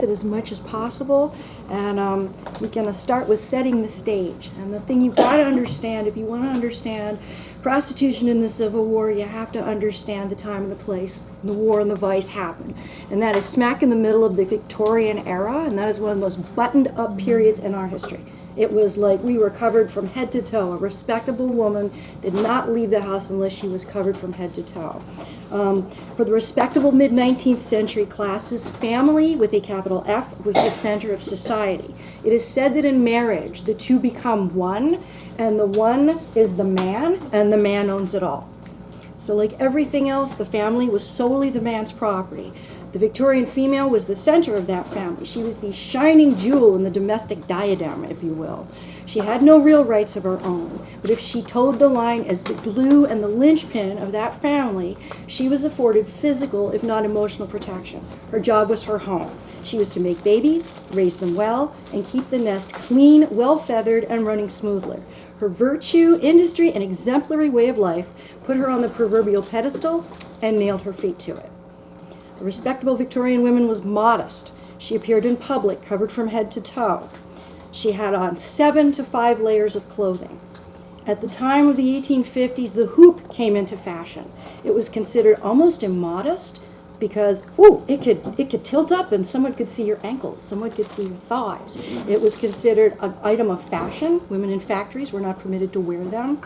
it as much as possible, and we're going to start with setting the stage. And the thing you've got to understand, if you want to understand prostitution in the Civil War, you have to understand the time and the place the war and the vice happened. And that is smack in the middle of the Victorian era, and that is one of the most buttoned up periods in our history. It was like we were covered from head to toe. A respectable woman did not leave the house unless she was covered from head to toe. For the respectable mid-19th century classes, family with a capital F was the center of society. It is said that in marriage, the two become one, and the one is the man, and the man owns it all. So like everything else, the family was solely the man's property. The Victorian female was the center of that family. She was the shining jewel in the domestic diadem, if you will. She had no real rights of her own, but if she toed the line as the glue and the linchpin of that family, she was afforded physical, if not emotional, protection. Her job was her home. She was to make babies, raise them well, and keep the nest clean, well-feathered, and running smoothly. Her virtue, industry, and exemplary way of life put her on the proverbial pedestal and nailed her feet to it. A respectable Victorian woman was modest. She appeared in public, covered from head to toe. She had on 7 to 5 layers of clothing. At the time of the 1850s, the hoop came into fashion. It was considered almost immodest because, it could tilt up and someone could see your ankles, someone could see your thighs. It was considered an item of fashion. Women in factories were not permitted to wear them.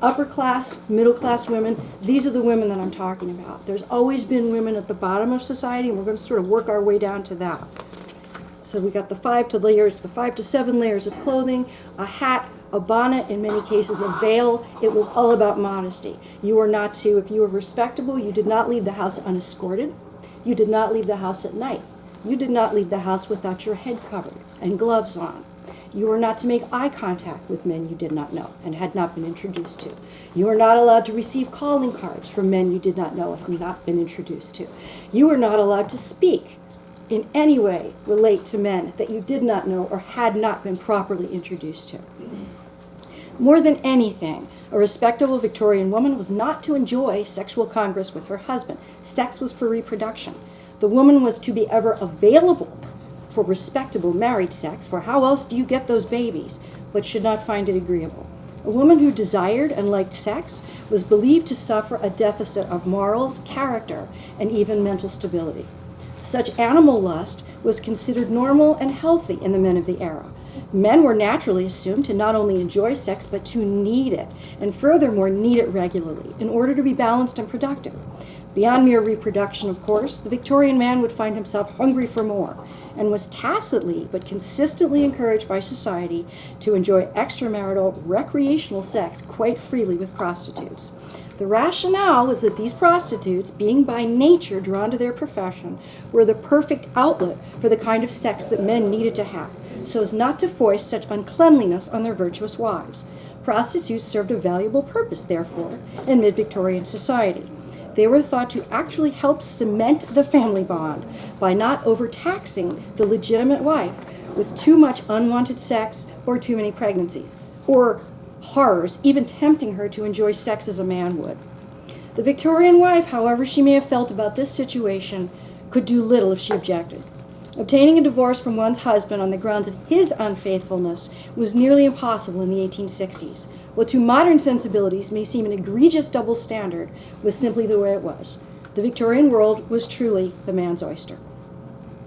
Upper class, middle class women, these are the women that I'm talking about. There's always been women at the bottom of society, and we're going to sort of work our way down to that. So we got the 5 to 7 layers of clothing, a hat, a bonnet, in many cases a veil. It was all about modesty. You were not to, if you were respectable, you did not leave the house unescorted. You did not leave the house at night. You did not leave the house without your head covered and gloves on. You were not to make eye contact with men you did not know and had not been introduced to. You were not allowed to receive calling cards from men you did not know and had not been introduced to. You were not allowed to speak in any way relate to men that you did not know or had not been properly introduced to. More than anything, a respectable Victorian woman was not to enjoy sexual congress with her husband. Sex was for reproduction. The woman was to be ever available for respectable married sex, for how else do you get those babies, but should not find it agreeable. A woman who desired and liked sex was believed to suffer a deficit of morals, character, and even mental stability. Such animal lust was considered normal and healthy in the men of the era. Men were naturally assumed to not only enjoy sex, but to need it, and furthermore need it regularly, in order to be balanced and productive. Beyond mere reproduction, of course, the Victorian man would find himself hungry for more, and was tacitly but consistently encouraged by society to enjoy extramarital recreational sex quite freely with prostitutes. The rationale was that these prostitutes, being by nature drawn to their profession, were the perfect outlet for the kind of sex that men needed to have, so as not to foist such uncleanliness on their virtuous wives. Prostitutes served a valuable purpose, therefore, in mid-Victorian society. They were thought to actually help cement the family bond by not overtaxing the legitimate wife with too much unwanted sex or too many pregnancies, or horrors, even tempting her to enjoy sex as a man would. The Victorian wife, however she may have felt about this situation, could do little if she objected. Obtaining a divorce from one's husband on the grounds of his unfaithfulness was nearly impossible in the 1860s. What to modern sensibilities may seem an egregious double standard was simply the way it was. The Victorian world was truly the man's oyster.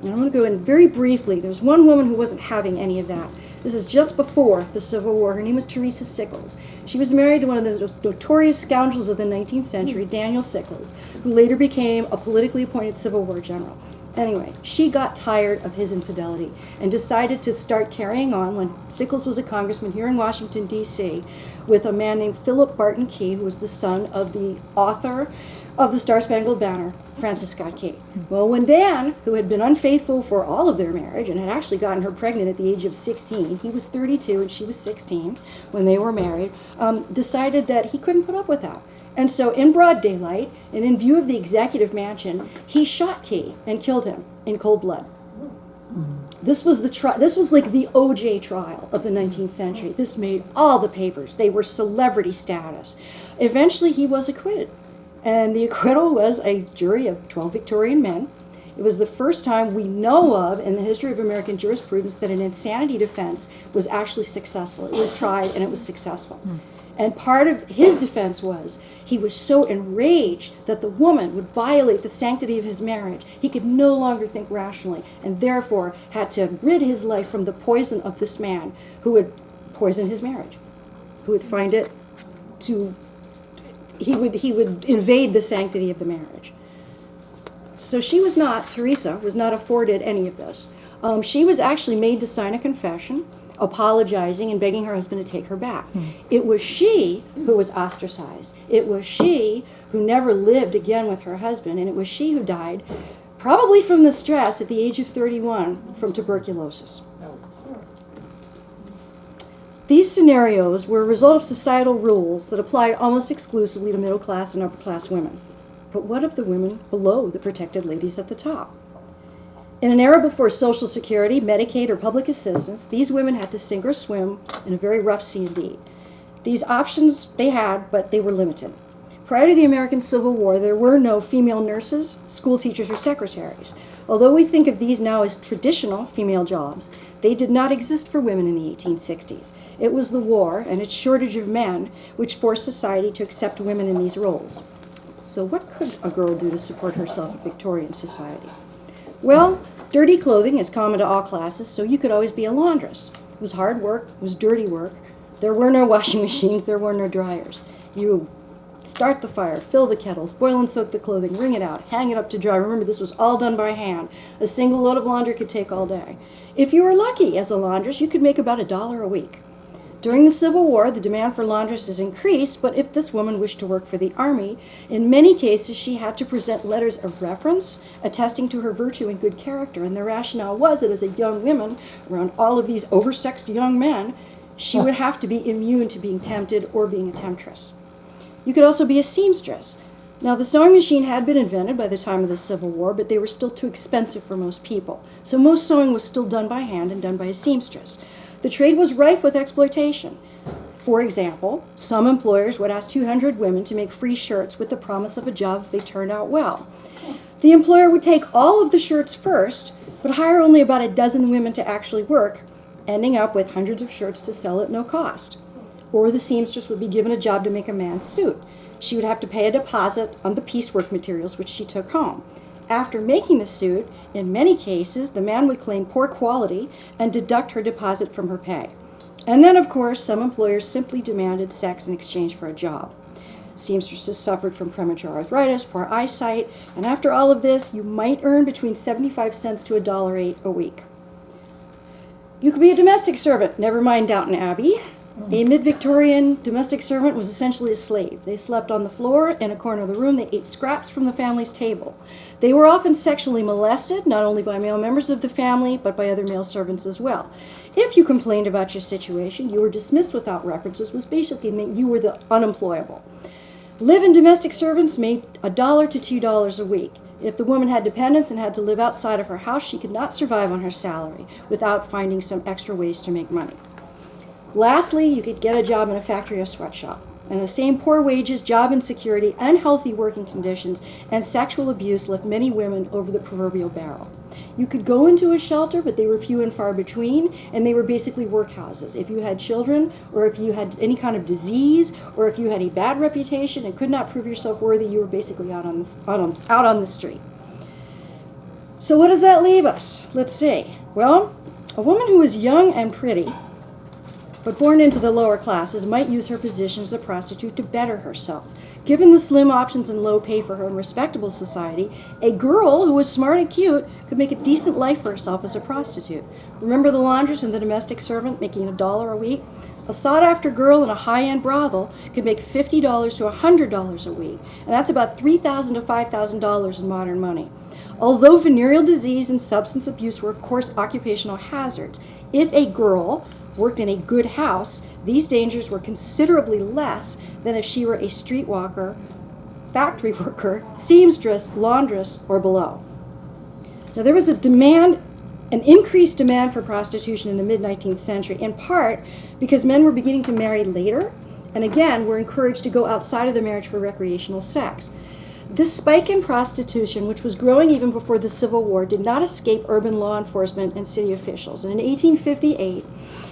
And I'm going to go in very briefly. There's one woman who wasn't having any of that. This is just before the Civil War. Her name was Teresa Sickles. She was married to one of the most notorious scoundrels of the 19th century, Daniel Sickles, who later became a politically appointed Civil War general. Anyway, she got tired of his infidelity and decided to start carrying on when Sickles was a congressman here in Washington, D.C., with a man named Philip Barton Key, who was the son of the author of the Star-Spangled Banner, Francis Scott Key. Well, when Dan, who had been unfaithful for all of their marriage and had actually gotten her pregnant at the age of 16, he was 32 and she was 16 when they were married, decided that he couldn't put up with that. And so in broad daylight, and in view of the executive mansion, he shot Key and killed him in cold blood. This was like the OJ trial of the 19th century. This made all the papers. They were celebrity status. Eventually, he was acquitted. And the acquittal was a jury of 12 Victorian men. It was the first time we know of in the history of American jurisprudence that an insanity defense was actually successful. It was tried and it was successful. And part of his defense was he was so enraged that the woman would violate the sanctity of his marriage. He could no longer think rationally and therefore had to rid his life from the poison of this man who would poison his marriage, who would find it to, he would invade the sanctity of the marriage. So Teresa was not afforded any of this. She was actually made to sign a confession, apologizing and begging her husband to take her back. It was she who was ostracized. It was she who never lived again with her husband, and it was she who died, probably from the stress at the age of 31 from tuberculosis. These scenarios were a result of societal rules that applied almost exclusively to middle class and upper class women. But what of the women below the protected ladies at the top? In an era before Social Security, Medicaid, or public assistance, these women had to sink or swim in a very rough sea indeed. These options they had, but they were limited. Prior to the American Civil War, there were no female nurses, school teachers, or secretaries. Although we think of these now as traditional female jobs, they did not exist for women in the 1860s. It was the war and its shortage of men which forced society to accept women in these roles. So what could a girl do to support herself in Victorian society? Well, dirty clothing is common to all classes, so you could always be a laundress. It was hard work, it was dirty work. There were no washing machines, there were no dryers. You start the fire, fill the kettles, boil and soak the clothing, wring it out, hang it up to dry. Remember, this was all done by hand. A single load of laundry could take all day. If you were lucky as a laundress, you could make about $1 a week. During the Civil War, the demand for laundresses increased, but if this woman wished to work for the Army, in many cases she had to present letters of reference attesting to her virtue and good character. And the rationale was that as a young woman, around all of these oversexed young men, she would have to be immune to being tempted or being a temptress. You could also be a seamstress. Now, the sewing machine had been invented by the time of the Civil War, but they were still too expensive for most people. So most sewing was still done by hand and done by a seamstress. The trade was rife with exploitation. For example, some employers would ask 200 women to make free shirts with the promise of a job if they turned out well. The employer would take all of the shirts first, but hire only about a dozen women to actually work, ending up with hundreds of shirts to sell at no cost. Or the seamstress would be given a job to make a man's suit. She would have to pay a deposit on the piecework materials which she took home. After making the suit, in many cases, the man would claim poor quality and deduct her deposit from her pay. And then, of course, some employers simply demanded sex in exchange for a job. Seamstresses suffered from premature arthritis, poor eyesight, and after all of this, you might earn between 75 cents to $1.08 a week. You could be a domestic servant, never mind Downton Abbey. A mid-Victorian domestic servant was essentially a slave. They slept on the floor in a corner of the room. They ate scraps from the family's table. They were often sexually molested, not only by male members of the family, but by other male servants as well. If you complained about your situation, you were dismissed without references, which basically meant you were the unemployable. Live-in domestic servants made $1 to $2 a week. If the woman had dependents and had to live outside of her house, she could not survive on her salary without finding some extra ways to make money. Lastly, you could get a job in a factory or sweatshop. And the same poor wages, job insecurity, unhealthy working conditions, and sexual abuse left many women over the proverbial barrel. You could go into a shelter, but they were few and far between, and they were basically workhouses. If you had children, or if you had any kind of disease, or if you had a bad reputation and could not prove yourself worthy, you were basically out on the street. So what does that leave us? Let's see. Well, a woman who is young and pretty, but born into the lower classes, might use her position as a prostitute to better herself. Given the slim options and low pay for her in respectable society, a girl who was smart and cute could make a decent life for herself as a prostitute. Remember the laundress and the domestic servant making $1 a week? A sought-after girl in a high-end brothel could make $50 to $100 a week, and that's about $3,000 to $5,000 in modern money. Although venereal disease and substance abuse were, of course, occupational hazards, if a girl worked in a good house, these dangers were considerably less than if she were a streetwalker, factory worker, seamstress, laundress, or below. Now, there was an increased demand for prostitution in the mid-19th century, in part because men were beginning to marry later, and again, were encouraged to go outside of the marriage for recreational sex. This spike in prostitution, which was growing even before the Civil War, did not escape urban law enforcement and city officials. And in 1858,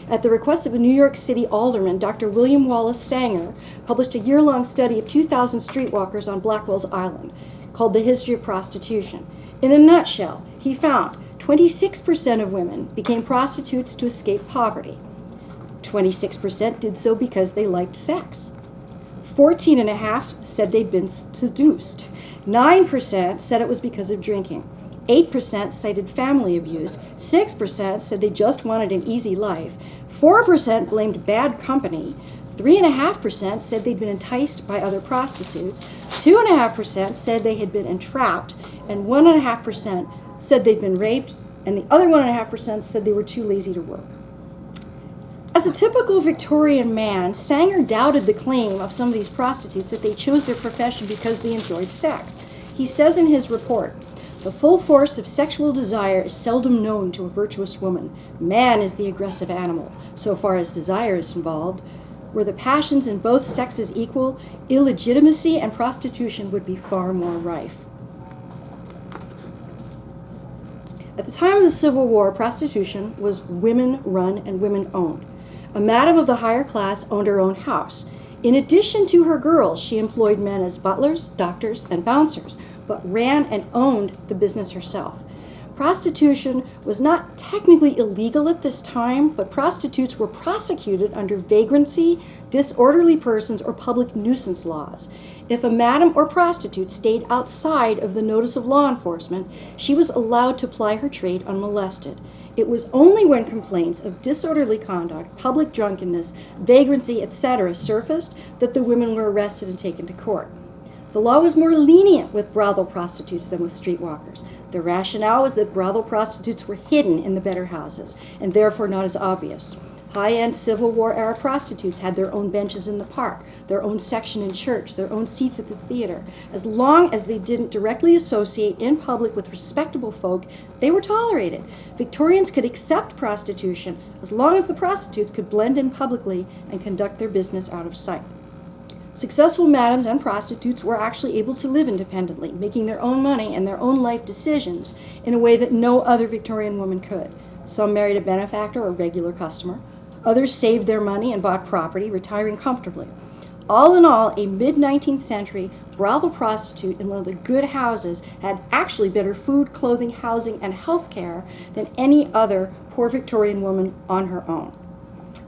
at the request of a New York City alderman, Dr. William Wallace Sanger published a year-long study of 2,000 streetwalkers on Blackwell's Island called The History of Prostitution. In a nutshell, he found 26% of women became prostitutes to escape poverty. 26% did so because they liked sex. 14.5% said they'd been seduced. 9% said it was because of drinking. 8% cited family abuse. 6% said they just wanted an easy life. 4% blamed bad company. 3.5% said they'd been enticed by other prostitutes. 2.5% said they had been entrapped. And 1.5% said they'd been raped. And the other 1.5% said they were too lazy to work. As a typical Victorian man, Sanger doubted the claim of some of these prostitutes that they chose their profession because they enjoyed sex. He says in his report, "The full force of sexual desire is seldom known to a virtuous woman. Man is the aggressive animal, so far as desire is involved. Were the passions in both sexes equal, illegitimacy and prostitution would be far more rife." At the time of the Civil War, prostitution was women-run and women-owned. A madam of the higher class owned her own house. In addition to her girls, she employed men as butlers, doctors, and bouncers, but ran and owned the business herself. Prostitution was not technically illegal at this time, but prostitutes were prosecuted under vagrancy, disorderly persons, or public nuisance laws. If a madam or prostitute stayed outside of the notice of law enforcement, she was allowed to ply her trade unmolested. It was only when complaints of disorderly conduct, public drunkenness, vagrancy, etc. surfaced that the women were arrested and taken to court. The law was more lenient with brothel prostitutes than with streetwalkers. The rationale was that brothel prostitutes were hidden in the better houses and therefore not as obvious. High-end Civil War-era prostitutes had their own benches in the park, their own section in church, their own seats at the theater. As long as they didn't directly associate in public with respectable folk, they were tolerated. Victorians could accept prostitution as long as the prostitutes could blend in publicly and conduct their business out of sight. Successful madams and prostitutes were actually able to live independently, making their own money and their own life decisions in a way that no other Victorian woman could. Some married a benefactor or regular customer. Others saved their money and bought property, retiring comfortably. All in all, a mid-19th century brothel prostitute in one of the good houses had actually better food, clothing, housing, and health care than any other poor Victorian woman on her own.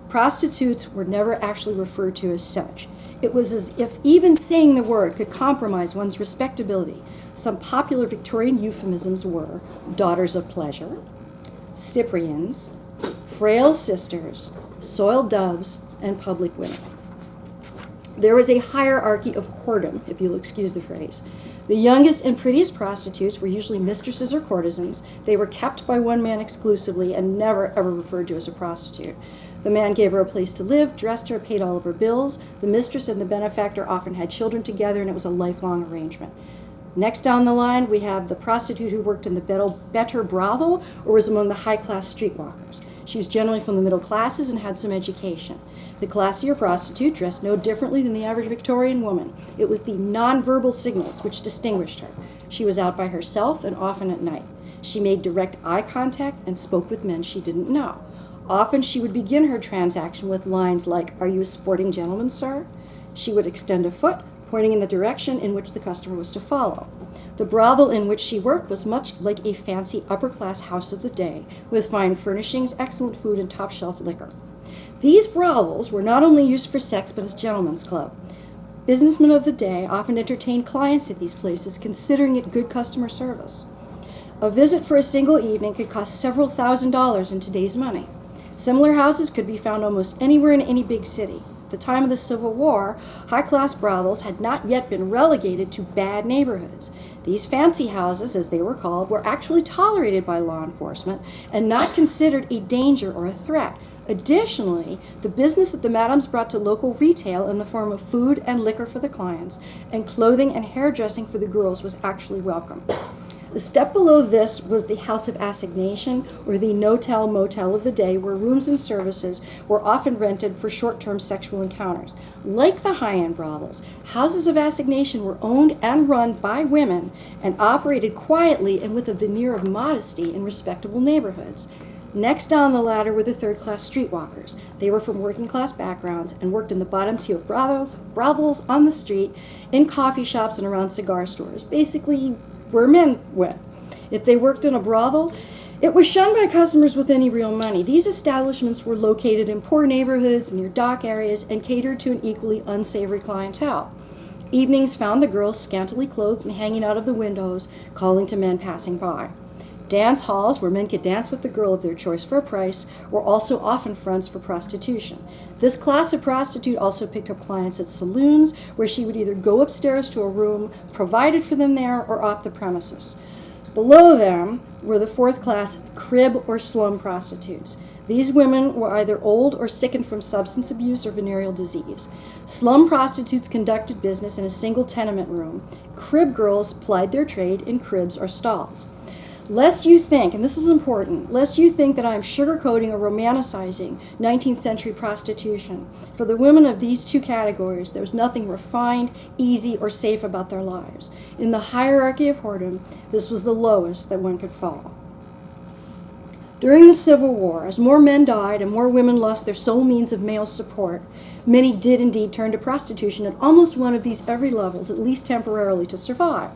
Prostitutes were never actually referred to as such. It was as if even saying the word could compromise one's respectability. Some popular Victorian euphemisms were daughters of pleasure, Cyprians, frail sisters, soiled doves, and public women. There was a hierarchy of whoredom, if you'll excuse the phrase. The youngest and prettiest prostitutes were usually mistresses or courtesans. They were kept by one man exclusively and never ever referred to as a prostitute. The man gave her a place to live, dressed her, paid all of her bills. The mistress and the benefactor often had children together, and it was a lifelong arrangement. Next down the line, we have the prostitute who worked in the better brothel or was among the high-class streetwalkers. She was generally from the middle classes and had some education. The classier prostitute dressed no differently than the average Victorian woman. It was the nonverbal signals which distinguished her. She was out by herself and often at night. She made direct eye contact and spoke with men she didn't know. Often she would begin her transaction with lines like, "Are you a sporting gentleman, sir?" She would extend a foot, pointing in the direction in which the customer was to follow. The brothel in which she worked was much like a fancy upper-class house of the day, with fine furnishings, excellent food, and top-shelf liquor. These brothels were not only used for sex, but as gentlemen's club. Businessmen of the day often entertained clients at these places, considering it good customer service. A visit for a single evening could cost several $1,000s in today's money. Similar houses could be found almost anywhere in any big city. At the time of the Civil War, high-class brothels had not yet been relegated to bad neighborhoods. These fancy houses, as they were called, were actually tolerated by law enforcement and not considered a danger or a threat. Additionally, the business that the madams brought to local retail in the form of food and liquor for the clients and clothing and hairdressing for the girls was actually welcome. The step below this was the house of assignation, or the no-tell motel of the day, where rooms and services were often rented for short-term sexual encounters. Like the high-end brothels, houses of assignation were owned and run by women and operated quietly and with a veneer of modesty in respectable neighborhoods. Next down the ladder were the third-class streetwalkers. They were from working-class backgrounds and worked in the bottom tier of brothels on the street, in coffee shops, and around cigar stores. Basically, where men went. If they worked in a brothel, it was shunned by customers with any real money. These establishments were located in poor neighborhoods, near dock areas, and catered to an equally unsavory clientele. Evenings found the girls scantily clothed and hanging out of the windows, calling to men passing by. Dance halls, where men could dance with the girl of their choice for a price, were also often fronts for prostitution. This class of prostitute also picked up clients at saloons, where she would either go upstairs to a room provided for them there or off the premises. Below them were the fourth class crib or slum prostitutes. These women were either old or sickened from substance abuse or venereal disease. Slum prostitutes conducted business in a single tenement room. Crib girls plied their trade in cribs or stalls. Lest you think, and this is important, lest you think that I'm sugarcoating or romanticizing 19th century prostitution, for the women of these two categories, there was nothing refined, easy, or safe about their lives. In the hierarchy of whoredom, this was the lowest that one could fall. During the Civil War, as more men died and more women lost their sole means of male support, many did indeed turn to prostitution at almost one of these every levels, at least temporarily, to survive.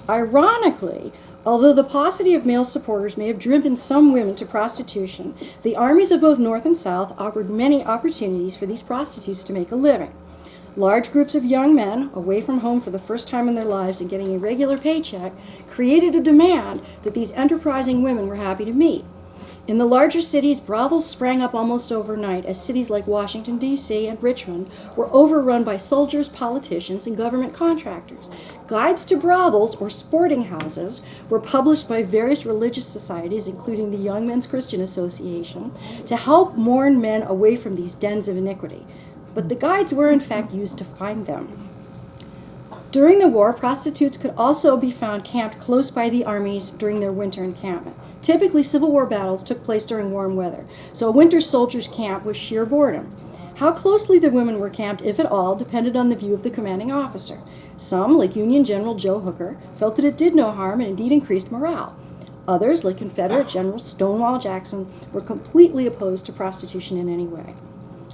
Ironically, although the paucity of male supporters may have driven some women to prostitution, the armies of both North and South offered many opportunities for these prostitutes to make a living. Large groups of young men, away from home for the first time in their lives and getting a regular paycheck, created a demand that these enterprising women were happy to meet. In the larger cities, brothels sprang up almost overnight, as cities like Washington, D.C. and Richmond were overrun by soldiers, politicians, and government contractors. Guides to brothels, or sporting houses, were published by various religious societies, including the Young Men's Christian Association, to help warn men away from these dens of iniquity. But the guides were, in fact, used to find them. During the war, prostitutes could also be found camped close by the armies during their winter encampment. Typically, Civil War battles took place during warm weather, so a winter soldier's camp was sheer boredom. How closely the women were camped, if at all, depended on the view of the commanding officer. Some, like Union General Joe Hooker, felt that it did no harm and indeed increased morale. Others, like Confederate General Stonewall Jackson, were completely opposed to prostitution in any way.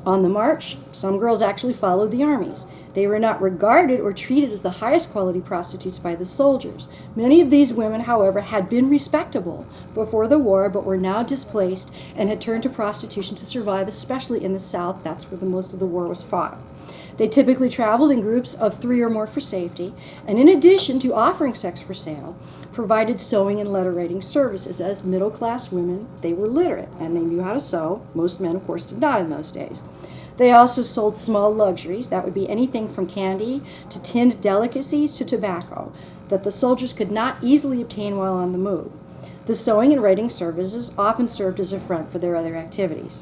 On the march, some girls actually followed the armies. They were not regarded or treated as the highest quality prostitutes by the soldiers. Many of these women, however, had been respectable before the war, but were now displaced and had turned to prostitution to survive, especially in the South. That's where most of the war was fought. They typically traveled in groups of 3 or more for safety, and in addition to offering sex for sale, provided sewing and letter writing services. As middle-class women, they were literate, and they knew how to sew. Most men, of course, did not in those days. They also sold small luxuries, that would be anything from candy to tinned delicacies to tobacco, that the soldiers could not easily obtain while on the move. The sewing and writing services often served as a front for their other activities.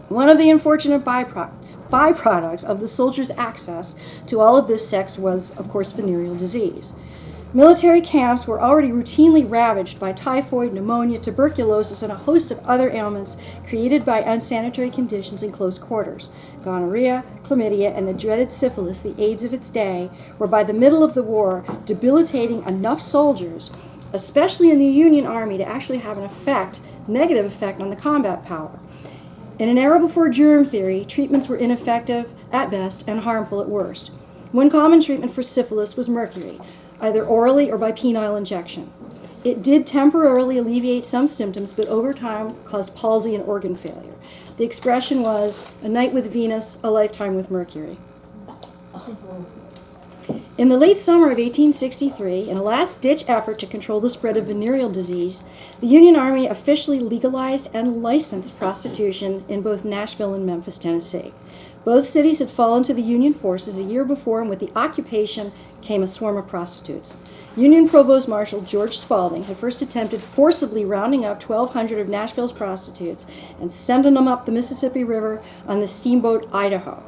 One of the unfortunate byproducts of the soldiers' access to all of this sex was, of course, venereal disease. Military camps were already routinely ravaged by typhoid, pneumonia, tuberculosis, and a host of other ailments created by unsanitary conditions in close quarters. Gonorrhea, chlamydia, and the dreaded syphilis, the AIDS of its day, were by the middle of the war debilitating enough soldiers, especially in the Union Army, to actually have an negative effect on the combat power. In an era before germ theory, treatments were ineffective at best and harmful at worst. One common treatment for syphilis was mercury, either orally or by penile injection. It did temporarily alleviate some symptoms, but over time caused palsy and organ failure. The expression was, "A night with Venus, a lifetime with Mercury." In the late summer of 1863, in a last-ditch effort to control the spread of venereal disease, the Union Army officially legalized and licensed prostitution in both Nashville and Memphis, Tennessee. Both cities had fallen to the Union forces a year before, and with the occupation came a swarm of prostitutes. Union Provost Marshal George Spaulding had first attempted forcibly rounding up 1,200 of Nashville's prostitutes and sending them up the Mississippi River on the steamboat Idaho.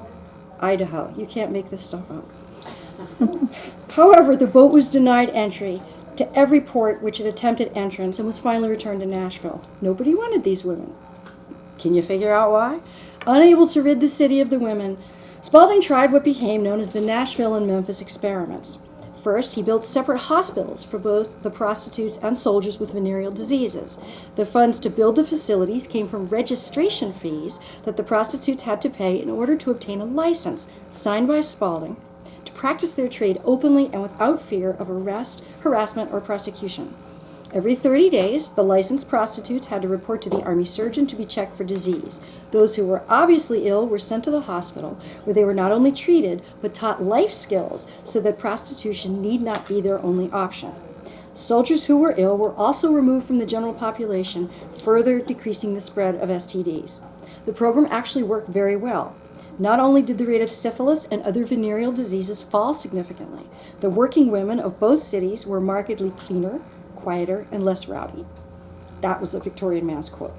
You can't make this stuff up. However, the boat was denied entry to every port which had attempted entrance and was finally returned to Nashville. Nobody wanted these women. Can you figure out why? Unable to rid the city of the women, Spalding tried what became known as the Nashville and Memphis experiments. First, he built separate hospitals for both the prostitutes and soldiers with venereal diseases. The funds to build the facilities came from registration fees that the prostitutes had to pay in order to obtain a license, signed by Spalding, to practice their trade openly and without fear of arrest, harassment, or prosecution. Every 30 days, the licensed prostitutes had to report to the army surgeon to be checked for disease. Those who were obviously ill were sent to the hospital, where they were not only treated, but taught life skills so that prostitution need not be their only option. Soldiers who were ill were also removed from the general population, further decreasing the spread of STDs. The program actually worked very well. Not only did the rate of syphilis and other venereal diseases fall significantly, the working women of both cities were markedly cleaner, quieter, and less rowdy. That was a Victorian man's quote.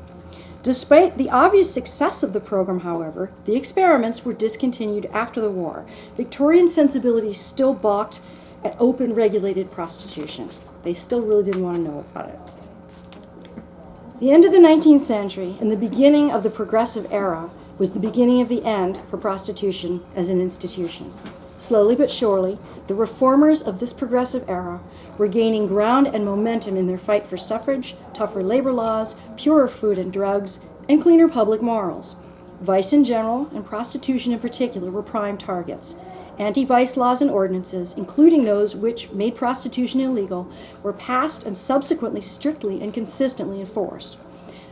Despite the obvious success of the program, however, the experiments were discontinued after the war. Victorian sensibilities still balked at open, regulated prostitution. They still really didn't want to know about it. The end of the 19th century and the beginning of the Progressive Era was the beginning of the end for prostitution as an institution. Slowly but surely, the reformers of this progressive era were gaining ground and momentum in their fight for suffrage, tougher labor laws, purer food and drugs, and cleaner public morals. Vice in general, and prostitution in particular, were prime targets. Anti-vice laws and ordinances, including those which made prostitution illegal, were passed and subsequently strictly and consistently enforced.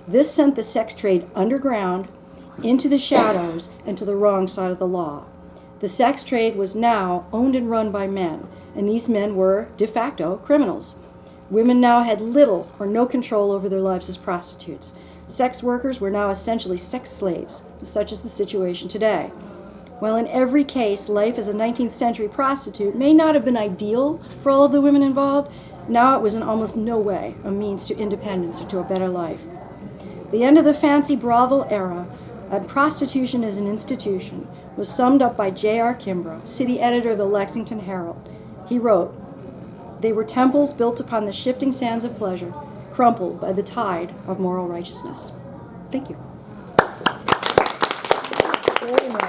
This sent the sex trade underground, into the shadows, and to the wrong side of the law. The sex trade was now owned and run by men, and these men were, de facto, criminals. Women now had little or no control over their lives as prostitutes. Sex workers were now essentially sex slaves, such is the situation today. While in every case, life as a 19th century prostitute may not have been ideal for all of the women involved, now it was in almost no way a means to independence or to a better life. The end of the fancy brothel era, and prostitution as an institution, was summed up by J.R. Kimbrough, city editor of the Lexington Herald. He wrote, "They were temples built upon the shifting sands of pleasure, crumpled by the tide of moral righteousness." Thank you. Very much.